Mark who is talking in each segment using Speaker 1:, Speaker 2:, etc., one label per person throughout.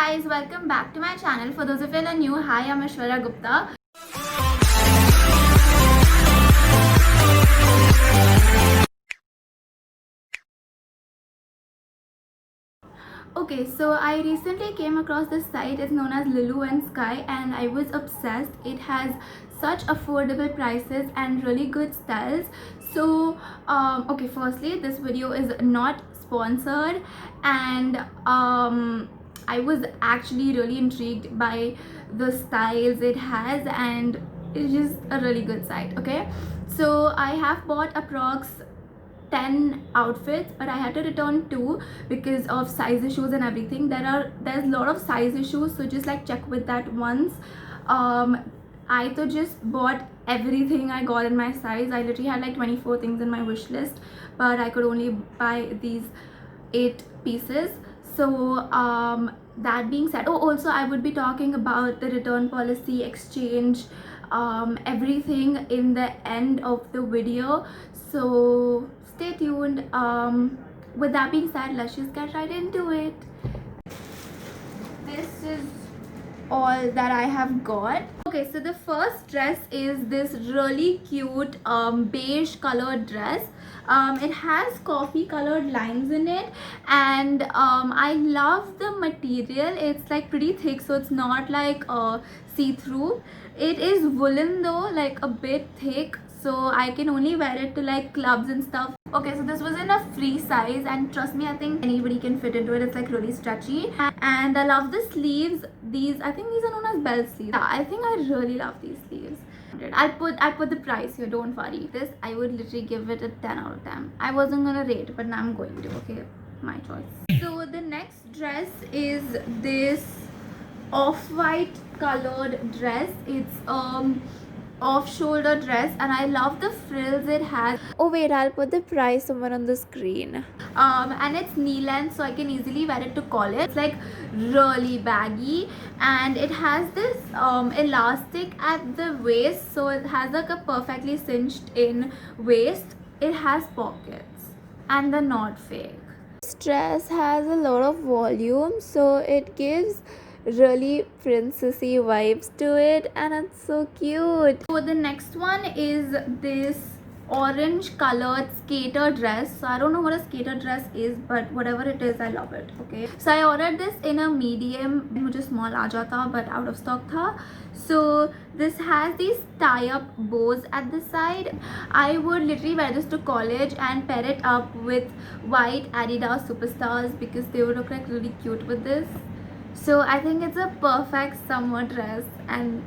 Speaker 1: guys, welcome back to my channel. For those of you who are new, hi, I'm Aishwarya Gupta. Okay, so I recently came across this site. It's known as Lulu and Sky, and I was obsessed. It has such affordable prices and really good styles. So okay, firstly, this video is not sponsored, and I was actually really intrigued by the styles it has, and it's just a really good site. Okay, so I have bought approx 10 outfits, but I had to return 2 because of size issues and everything. There's a lot of size issues, so just like check with that once. I to just bought everything I got in my size. I literally had like 24 things in my wish list, but I could only buy these 8 pieces. So that being said, oh, also I would be talking about the return policy, exchange, everything in the end of the video, so stay tuned. With that being said, let's just get right into it. This is all that I have got. Okay, so the first dress is this really cute beige colored dress. It has coffee colored lines in it, and I love the material. It's like pretty thick, so it's not like see-through. It is woolen though, like a bit thick, so I can only wear it to like clubs and stuff. Okay, so this was in a free size, and trust me, I think anybody can fit into it. It's like really stretchy, and I love the sleeves. I think these are known as bell sleeves. Yeah, I think I really love these sleeves. I put the price here, don't worry. This I would literally give it a 10 out of 10. I wasn't gonna rate, but now I'm going to. Okay, my choice. So the next dress is this off-white colored dress. It's off-shoulder dress, and I love the frills it has. Oh wait, I'll put the price somewhere on the screen. And it's knee length, so I can easily wear it to college. It's like really baggy, and it has this elastic at the waist, so it has like a perfectly cinched in waist. It has pockets, and they're not fake. This dress has a lot of volume, so it gives really princessy vibes to it, and it's so cute. So the next one is this orange colored skater dress. So I don't know what a skater dress is, but whatever it is, I love it. Okay, so I ordered this in a medium. मुझे small आ जाता, but out of stock था. So this has these tie-up bows at the side. I would literally wear this to college and pair it up with white Adidas Superstars because they would look like really cute with this. So I think it's a perfect summer dress, and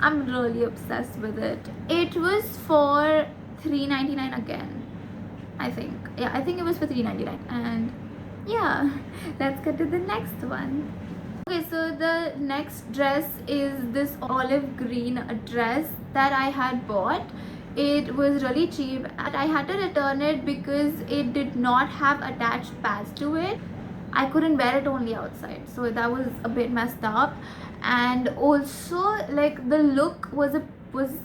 Speaker 1: I'm really obsessed with it. It was for $3.99 again, I think. Yeah, I think it was for $3.99. And yeah, let's get to the next one. Okay, so the next dress is this olive green dress that I had bought. It was really cheap, and I had to return it because it did not have attached pads to it. I couldn't wear it only outside, so that was a bit messed up. And also, like, the look was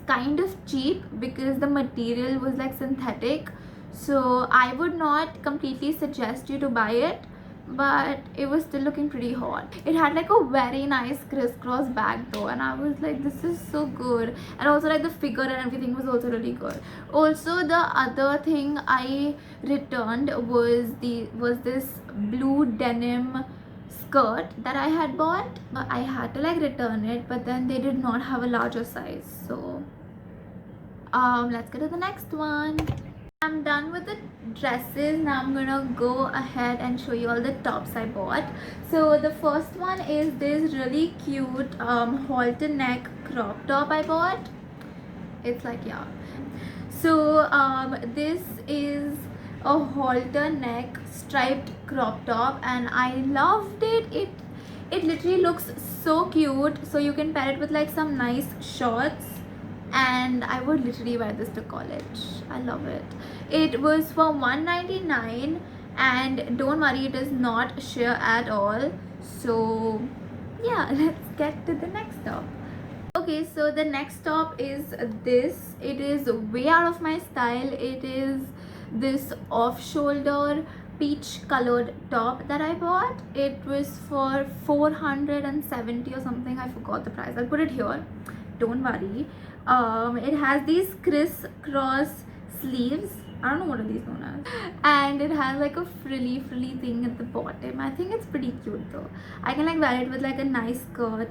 Speaker 1: kind of cheap because the material was like synthetic, so I would not completely suggest you to buy it, but it was still looking pretty hot. It had like a very nice crisscross bag though, and I was like, this is so good. And also like the figure and everything was also really good. Also, the other thing I returned was this blue denim skirt that I had bought. I had to like return it, but then they did not have a larger size. So let's get to the next one. I'm done with the dresses. Now I'm gonna go ahead and show you all the tops I bought. So the first one is this really cute halter neck crop top I bought. It's like, yeah. So this is a halter neck striped crop top, and I loved it. It literally looks so cute. So you can pair it with like some nice shorts, and I would literally wear this to college. I love it. It was for $1.99, and don't worry, it is not sheer at all. So yeah, let's get to the next top. Okay, so the next top is this. It is way out of my style. It is this off-shoulder peach colored top that I bought. It was for 470 or something. I forgot the price. I'll put it here. Don't worry. It has these crisscross sleeves. I don't know what are these known as. And it has like a frilly thing at the bottom. I think it's pretty cute though. I can like wear it with like a nice skirt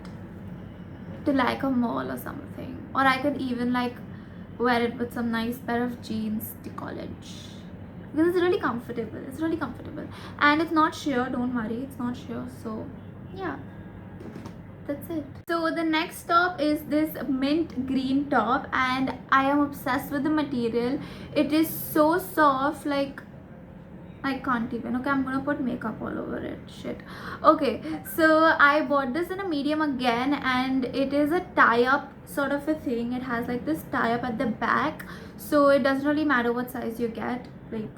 Speaker 1: to like a mall or something. Or I could even like wear it with some nice pair of jeans to college. Because it's really comfortable. It's really comfortable. And it's not sheer, don't worry. It's not sheer. So yeah. That's it. So the next top is this mint green top, and I am obsessed with the material. It is so soft, like I can't even. Okay, I'm gonna put makeup all over it. Shit. Okay, so I bought this in a medium again, and it is a tie-up sort of a thing. It has like this tie-up at the back, so it doesn't really matter what size you get. Like,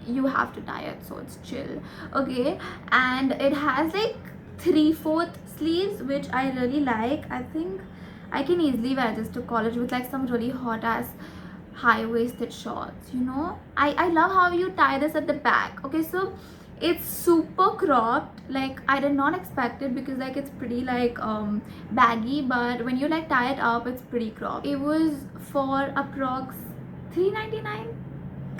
Speaker 1: you have to tie it, so it's chill. Okay, and it has like 3/4 sleeves, which I really like. I think I can easily wear this to college with like some really hot ass high-waisted shorts, you know. I love how you tie this at the back. Okay, so it's super cropped. Like, I did not expect it because like it's pretty like baggy, but when you like tie it up, it's pretty cropped. It was for approx $3.99.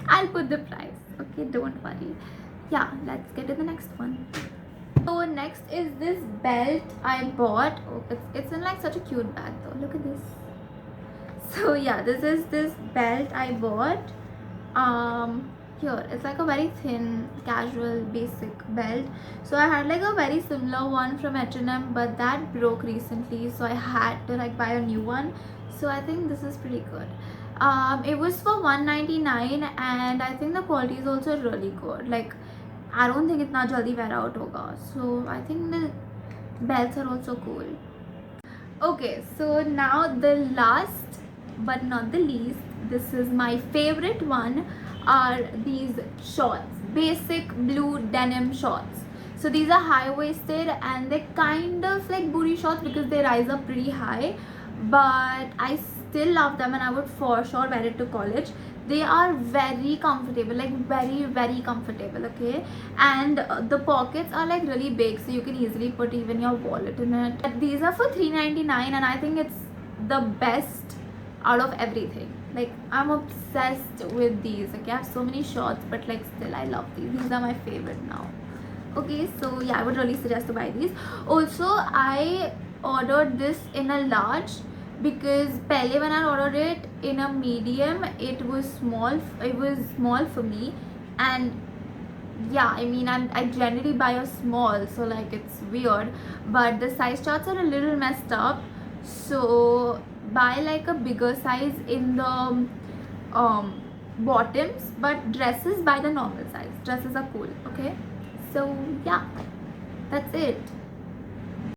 Speaker 1: I'll put the price. Okay, don't worry. Yeah, let's get to the next one. So next is this belt I bought. Oh, it's in like such a cute bag though. Look at this. So yeah, this is this belt I bought. Here it's like a very thin, casual, basic belt. So I had like a very similar one from H&M, but that broke recently, so I had to like buy a new one. So I think this is pretty good. It was for $1.99, and I think the quality is also really good. Like, I don't think itna jaldi wear out hoga. So I think the belts are also cool. Okay, so now the last but not the least, this is my favorite one, are these shorts, basic blue denim shorts. So these are high-waisted, and they're kind of like booty shorts because they rise up pretty high, but I still love them and I would for sure wear it to college. They are very comfortable, like very comfortable. Okay, and the pockets are like really big, so you can easily put even your wallet in it. But these are for $3.99, and I think it's the best out of everything. Like, I'm obsessed with these. Okay, I have so many shorts, but like still I love these are my favorite now. Okay, so yeah, I would really suggest to buy these. Also, I ordered this in a large because pehle when I ordered it in a medium, it was small for me. And yeah, I mean, I generally buy a small, so like it's weird, but the size charts are a little messed up, so buy like a bigger size in the bottoms, but dresses buy the normal size. Dresses are cool. Okay, so yeah, that's it.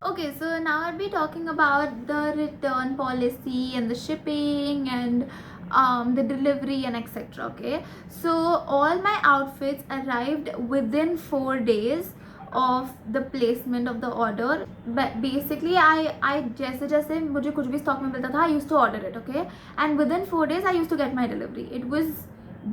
Speaker 1: Okay, so now I'll be talking about the return policy and the shipping and the delivery and etc. Okay, so all my outfits arrived within 4 days of the placement of the order. But basically I जैसे मुझे कुछ भी stock में मिलता था, I used to order it. Okay, and within 4 days I used to get my delivery. It was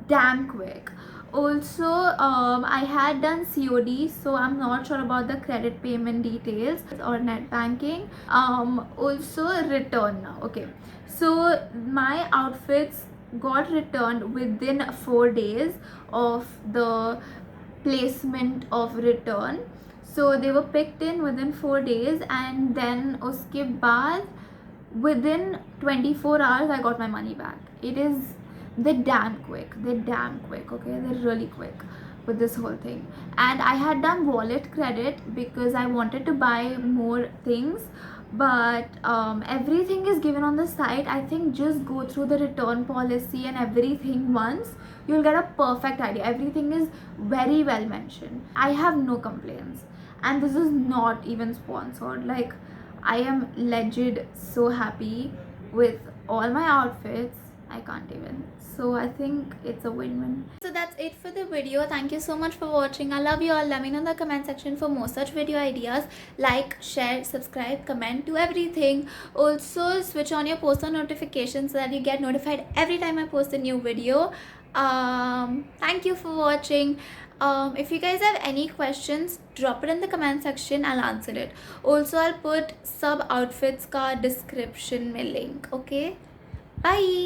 Speaker 1: damn quick. Also, I had done COD, so I'm not sure about the credit payment details or net banking. Also return now. Okay, so my outfits got returned within 4 days of the placement of return. So they were picked in within 4 days, and then uske baad within 24 hours I got my money back. They're damn quick. Okay, they're really quick with this whole thing. And I had done wallet credit because I wanted to buy more things, but everything is given on the site. I think just go through the return policy and everything once, you'll get a perfect idea. Everything is very well mentioned. I have no complaints, and this is not even sponsored. Like, I am legit so happy with all my outfits. I can't even. So I think it's a win-win. So that's it for the video. Thank you so much for watching. I love you all. Let me know in the comment section for more such video ideas. Like, share, subscribe, comment, do everything. Also switch on your post notifications so that you get notified every time I post a new video. Thank you for watching. If you guys have any questions, drop it in the comment section. I'll answer it. Also, I'll put sub outfits ka description mein link. Okay, bye.